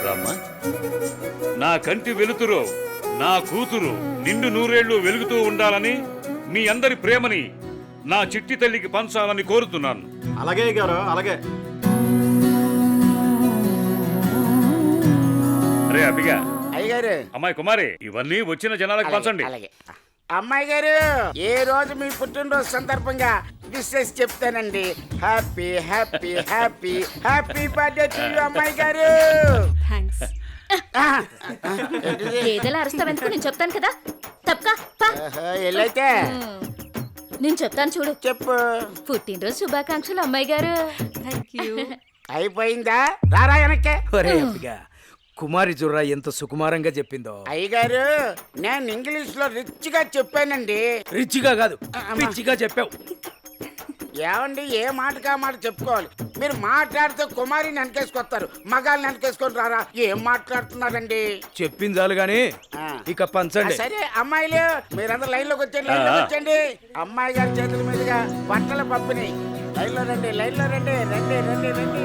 రామ్మా, నా కంటి వెలుతురు నా కూతురు నిండు నూరేళ్లు వెలుగుతూ ఉండాలని మీ అందరి ప్రేమని నా చిట్టి తల్లికి పంచాలని కోరుతున్నాను. అలాగే గారు, అలాగే. రే అబ్బిగా, అయ్యగారు, అమ్మాయి కుమారి, ఇవన్నీ వచ్చిన జనాలకు పంచండి. అలాగే. అమ్మాయి గారు, ఏ రోజు మీ పుట్టినరోజు సందర్భంగా విషెస్ చెప్తానండి. Happy happy happy happy birthday to you అమ్మాయి గారు. థ్యాంక్స్. ఏదైనా అరుస్తావెందుకు? నేను చెప్తాను కదా. తప్పకా ఎల్లైతే నేను చెప్తాను చూడు. చెప్పు. పుట్టినరోజు శుభాకాంక్షలు అమ్మాయి గారు. Thank you. అయిపోయిందా? రారా వెనక్కే. ఒరే అబ్బిగా, కుమారి జుర్రా ఎంత సుకుమారంగా చెప్పిందో. అయ్యగారు, నేను ఇంగ్లీష్ లో రిచ్ గా చెప్పానండి. రిచ్గా కాదు, పిచ్చిగా చెప్పావు. ఏమండి, ఏ మాటకా మాట చెప్పుకోవాలి. మీరు మాట్లాడితే కుమారిని వెనకేసుకొస్తారు, మగాళ్ళని వెనకేసుకొని రారా. ఏం మాట్లాడుతున్నారండి? చెప్పింది చాలు గాని ఇక పంచండి. సరే అమ్మాయిలు, మీరందరూ లైన్ లోకి వచ్చండి, లైన్ లోకి వచ్చండి. అమ్మాయి గారి చేతుల మీదుగా బట్టల పంపిణీ. లైన్ లో రండి, లైన్ లో రండి, రండి రండి రండి.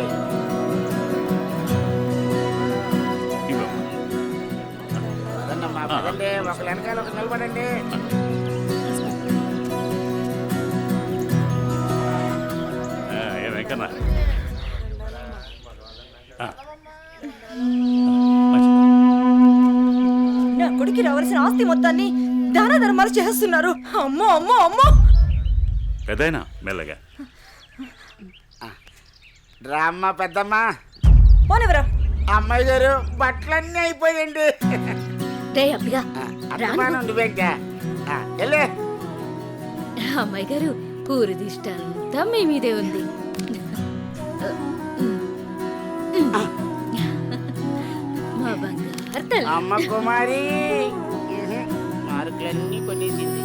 పదండమ్మా, పదండి. ఒకరు వెనకాల ఒకరు నిలబడండి. వెంకన్న, నా కొడుకు రావాల్సిన ఆస్తి మొత్తాన్ని దాన ధర్మాలు చేస్తున్నారు. అమ్మో అమ్మో అమ్మో. పెద్దయినా మెల్లగా రామ్మ పెద్దమ్మ. పోనివరా. అమ్మాయి గారు, బట్టలన్నీ అయిపోయండి. రే అబ్బిగా, అభిమానం నువ్వేంటా? వెళ్ళే. అమ్మాయి గారు, ఊరి దిష్టంతా మీ మీదే ఉంది. మా బంగారు తల్లి. అమ్మ కుమారి మార్కులన్నీ కొనేసింది.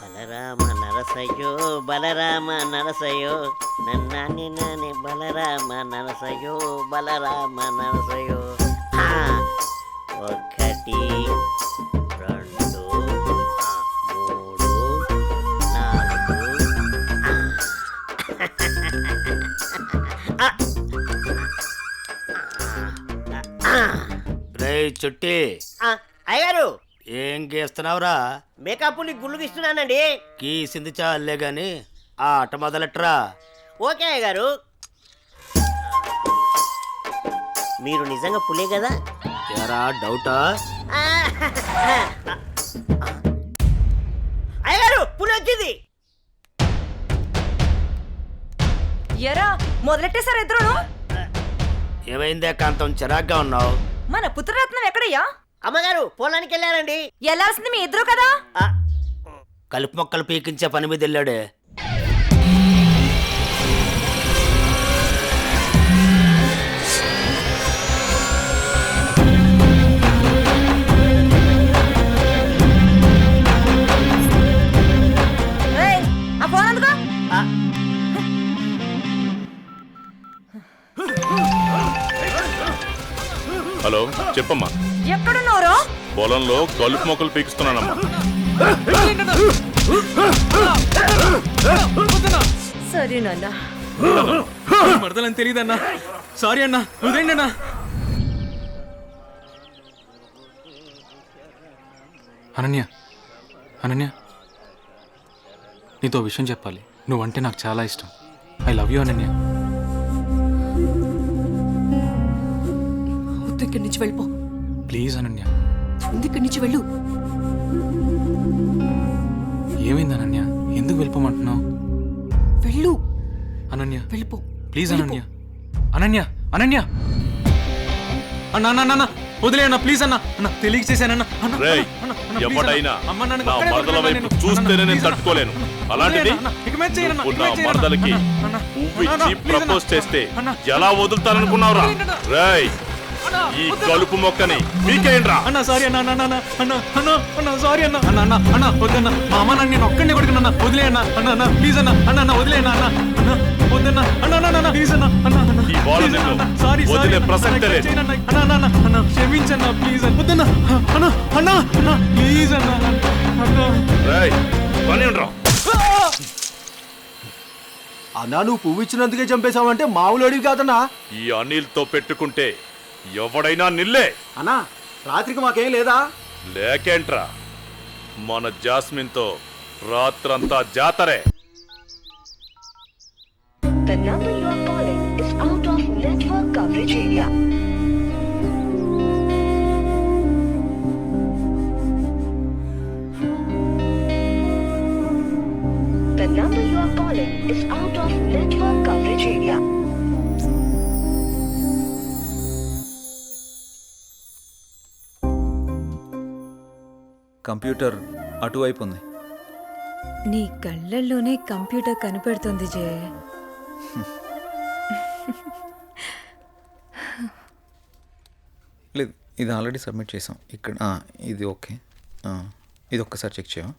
బలరామ నరసయ్యో బలరామ నరసయ్యో నన్నాని నాని బలరామ నరసయ్యో బలరామ నరసయ్యో. ఒకటి, రెండు, మూడు, నాలుగు. రే చుట్టి, అయ్యారు ఏం గీస్తున్నావురా? మేకప్ ని గుళ్ళు గీస్తున్నానండి. గీసింది చాలే గాని ఆ ఆట మొదలెట్రా. ఓకే అయ్యగారు. మీరు నిజంగా పులే కదా? ఎరా డౌటా? అయ్యగారు, పులి వచ్చింది. ఎరా మొదలెట్టేశారు ఇద్దరును. ఏమైందే కాంతం, చిరాగ్గా ఉన్నావు? మన పుత్రరత్నం ఎక్కడయ్యా? అమ్మగారు పొలానికి వెళ్ళారండి. వెళ్ళాల్సింది మీ ఇద్దరు కదా. కలుపు మొక్కలు పీకించే పని మీద వెళ్ళాడే. ఏయ్, ఆ ఫోన్ అందుకో. హలో, చెప్పమ్మా. ఎక్కడున్నారో? పొలంలో కలుపు మొక్కలు పీకిస్తున్నానమ్మా. సరే నాన్న. మరదలని తెలియదన్నా. సారీ అన్నా, వదిలేండి అన్నా. అనన్య, అనన్య, నీతో విషయం చెప్పాలి. నువ్వంటే నాకు చాలా ఇష్టం. I love you Ananya. ఇక్కడి నుంచి వెళ్ళిపో. ప్లీజ్ అనన్య. ఇక్కడి నుంచి వెళ్ళు. ఏమైంది అనన్య? ఎందుకు వెళ్ళిపోమంటున్నావు? వెళ్ళు అనన్య, వెళ్ళిపో. ప్లీజ్ అనన్య. అనన్య, అనన్య, అన్న అన్న అన్న వదిలే అన్న, ప్లీజ్ అన్న. అన్న తెలియక చేశానన్న. ఎవడైనా నా మరదల వైపు చూస్తేనే నేను తట్టుకోలేను. అలాంటిది నా మరదలకి పువ్విచ్చి ప్రపోజ్ చేస్తే ఎలా వదులుతారనుకున్నావురా? రేయ్, ఈ కలుపు మొక్కని మీకేంట్రా? అన్న సారీ అన్న, అన్న అన్న అన్న అన్న అన్న సారీ అన్న. అన్న అన్న అన్న వద్దన్న, మా అమ్మ నన్ను నేను ఒక్కడిని కొడుకున్నా. వదిలే అన్న, అన్న అన్న ప్లీజ్ అన్న. అన్న అన్న వదిలే అన్న, అన్న అన్న వద్దన్న. అన్న అన్న అన్న ప్లీజ్ అన్న. అన్న అన్న ఈ బాల్ నిన్ను సారీ వదిలే ప్రసక్తే లేదు. అన్న అన్న అన్న అన్న క్షమించన్న, ప్లీజ్ అన్న. వద్దన్న. అన్న అన్న అన్న ప్లీజ్ అన్న. అన్న రేయ్, పని ఉండరా? అన్నా నువ్వు పువ్వు ఇచ్చినందుకే చంపేశావంటే మామూలు అడివి కాదన్నా. ఈ అనిల్తో పెట్టుకుంటే ఎవడైనా నిల్లే. అన్నా రాత్రికి మాకేం లేదా? లేకేంట్రా, మన జాస్మిన్తో రాత్రంతా జాతరే. The number you are calling is out of network coverage area. The number you are calling is out of network coverage area. Computer అటువైపు ఉంది. నీ కళ్ళల్లోనే కంప్యూటర్ కనిపెడుతుంది జయ. లేదు, ఇది ఆల్రెడీ సబ్మిట్ చేసాం. ఇక్కడ ఇది ఓకే. ఇది ఒక్కసారి చెక్ చేయవా?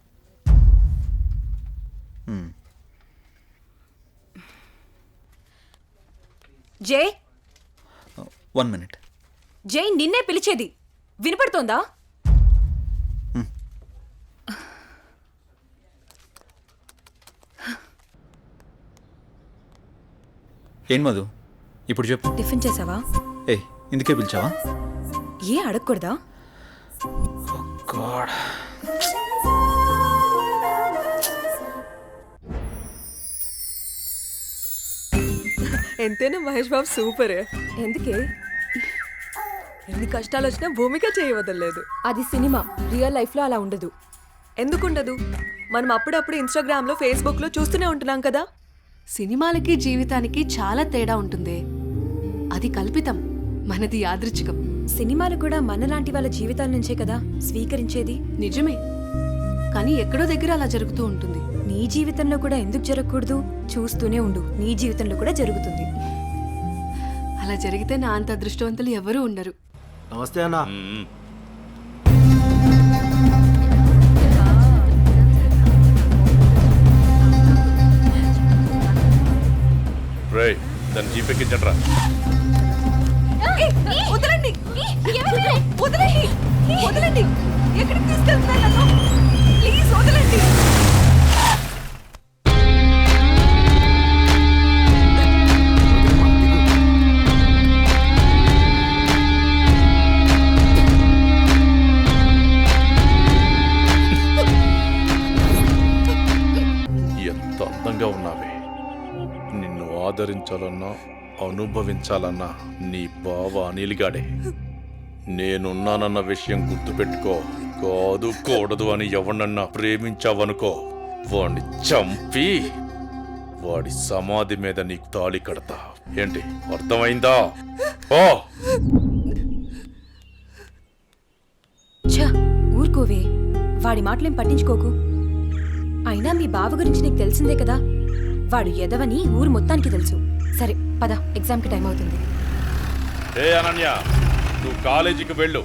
జై 1 minute. జై నిన్నే పిలిచేది వినపడుతోందా? ఏం మధు ఇప్పుడు చెప్పు. టిఫిన్ చేసావా? ఇందుకే పిలిచావా? ఏ అడగకూడదా? గాడ్, ఎంతైనా మహేష్ బాబు సూపర్. ఎందుకే ఎన్ని కష్టాలు వచ్చినా భూమిక చేయవదలేదు. అది సినిమా, రియల్ లైఫ్ లో అలా ఉండదు. ఎందుకుండదు? మనం అప్పుడప్పుడు ఇన్స్టాగ్రామ్ లో ఫేస్బుక్ లో చూస్తూనే ఉంటున్నాం కదా. సినిమాలకి జీవితానికి చాలా తేడా ఉంటుంది. అది కల్పితం, మనది యాదృచ్ఛికం. సినిమాలు కూడా మనలాంటి వాళ్ళ జీవితాల నుంచే కదా స్వీకరించేది. నిజమే, కానీ ఎక్కడో దగ్గర అలా జరుగుతూ ఉంటుంది. నీ జీవితంలో కూడా ఎందుకు జరగకూడదు? చూస్తూనే ఉండు, నీ జీవితంలో కూడా జరుగుతుంది. అలా జరిగితే నా అంత అదృష్టవంతులు ఎవరూ ఉండరు. నమస్తే అన్నా. రే, దాన్ని జీపెక్కించండి రా. వదలండి, వదలండి, వదలండి. ఎక్కడికి తీసుకెళ్తున్నారు నన్ను? ప్లీజ్ వదలండి. ఎంత అందంగా ఉన్నావే. నిన్ను ఆదరించాలన్నా అనుభవించాలన్నా నీ బావ అనిల్గాడే. నేనున్నానన్న విషయం గుర్తుపెట్టుకో. కాదు కూడదు అని ఎవరినన్నా ప్రేమించావనుకో, వాడిని చంపి వాడి సమాధి మీద నీకు తాళి కడతా. ఏంటి, అర్థమైందా? ఓ ఛ, ఊరుకోవే. వాడి మాటలేం పట్టించుకోకు. అయినా మీ బావ గురించి నీకు తెలిసిందే కదా. వాడు ఎదవని ఊరు మొత్తానికి తెలుసు. సరే పద, ఎగ్జామ్కి టైం అవుతుంది. ఏ అనన్య, నువ్వు కాలేజీకి వెళ్ళు.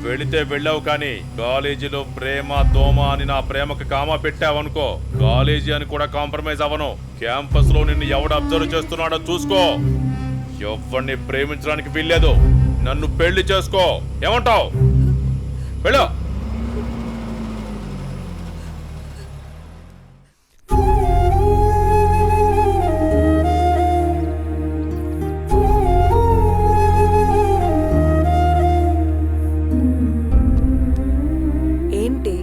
వెళితే వెళ్ళావు, కానీ కాలేజీలో ప్రేమ దోమ అని నా ప్రేమకు కామా పెట్టావనుకో, కాలేజీ అని కూడా కాంప్రమైజ్ అవ్వను. క్యాంపస్ లో నిన్ను ఎవడు అబ్జర్వ్ చేస్తున్నాడో చూసుకో. ఎవరిని ప్రేమించడానికి వీల్లేదు. నన్ను పెళ్లి చేసుకో. ఏమంటావు? వెళ్ళు. ఏంటి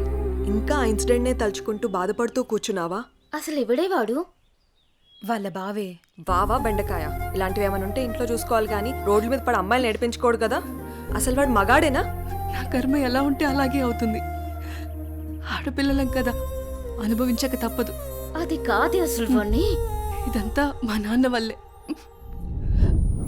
ఇంకా ఇన్సిడెంట్ నే తలుచుకుంటూ బాధపడుతూ కూర్చున్నావా? అసలు ఎవడే వాడు? వాళ్ళ బావే. బావా బెండకాయ ఇలాంటివి ఏమైనా ఉంటే ఇంట్లో చూసుకోవాలి, కానీ రోడ్ల మీద పడి అమ్మాయిలు నేర్పించుకోడు కదా. అసలు వాడు మగాడేనా? నా కర్మ ఎలా ఉంటే అలాగే అవుతుంది. ఆడపిల్లలం కదా, అనుభవించక తప్పదు. అది కాదు అసలు వాణ్ణి. ఇదంతా మా నాన్న వల్లే.